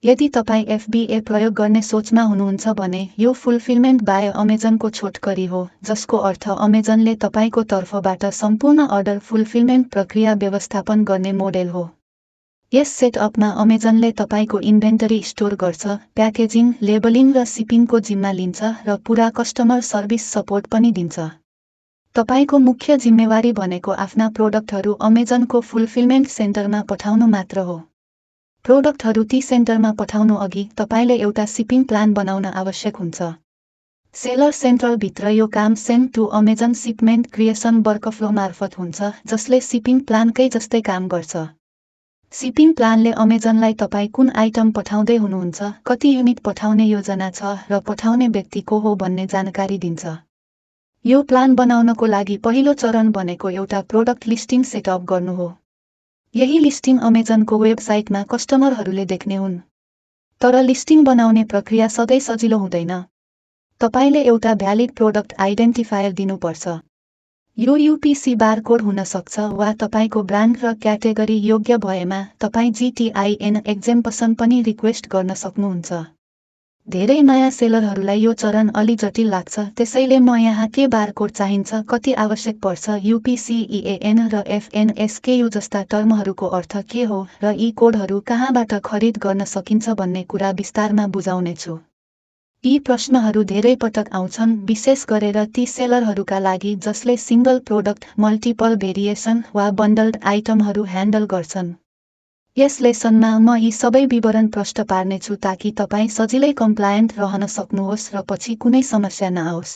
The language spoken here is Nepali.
यदि तपाईँ FBA प्रयोग गर्ने सोचमा हुनुहुन्छ भने यो फुलफिलमेन्ट बाय अमेजनको छोटकरी हो, जसको अर्थ अमेजनले तपाईँको तर्फबाट सम्पूर्ण अर्डर फुलफिलमेन्ट प्रक्रिया व्यवस्थापन गर्ने मोडेल हो। यस सेटअपमा अमेजनले तपाईँको इन्भेन्टरी स्टोर गर्छ, प्याकेजिङ, लेबलिङ र सिपिङको जिम्मा लिन्छ र पुरा कस्टमर सर्भिस सपोर्ट पनि दिन्छ। तपाईँको मुख्य जिम्मेवारी भनेको आफ्ना प्रोडक्टहरू अमेजनको फुलफिलमेन्ट सेन्टरमा पठाउनु मात्र हो। प्रोडक्टहरू ती सेन्टरमा पठाउनु अघि तपाईँले एउटा सिपिङ प्लान बनाउन आवश्यक हुन्छ। सेलर सेन्ट्रलभित्र यो काम send to Amazon shipment creation workflow मार्फत हुन्छ, जसले सिपिङ प्लानकै जस्तै काम गर्छ। सिपिङ प्लानले अमेजनलाई तपाईँ कुन आइटम पठाउँदै हुनुहुन्छ, कति युनिट पठाउने योजना छ र पठाउने व्यक्ति को हो भन्ने जानकारी दिन्छ। यो प्लान बनाउनको लागि पहिलो चरण भनेको एउटा प्रोडक्ट लिस्टिङ सेटअप गर्नु हो। यही लिस्टिङ अमेजनको वेबसाइटमा कस्टमरहरूले देख्ने हुन्। तर लिस्टिङ बनाउने प्रक्रिया सधैँ सजिलो हुँदैन। तपाईँले एउटा भ्यालिड प्रोडक्ट आइडेन्टिफायर दिनुपर्छ। यो UPC बारकोड हुन सक्छ वा तपाईँको ब्रान्ड र क्याटेगोरी योग्य भएमा तपाईँ GTIN Exemption पनि रिक्वेस्ट गर्न सक्नुहुन्छ। धेरै नयाँ सेलरहरूलाई यो चरण अलि जटिल लाग्छ, त्यसैले म यहाँ के बारकोड चाहिन्छ, कति आवश्यक पर्छ, UPC, EAN र FNSKU जस्ता टर्महरूको अर्थ के हो र यी कोडहरू कहाँबाट खरिद गर्न सकिन्छ भन्ने कुरा विस्तारमा बुझाउनेछु। यी प्रश्नहरू धेरै पटक आउँछन्, विशेष गरेर ती सेलरहरूका लागि जसले सिंगल प्रोडक्ट, मल्टिपल भेरिएसन वा बन्डल्ड आइटमहरू ह्यान्डल गर्छन्। यस लेसनमा म यी सबै विवरण प्रष्ट पार्नेछु ताकि तपाईँ सजिलै कम्प्लायन्ट रहन सक्नुहोस् र पछि कुनै समस्या नआओस्।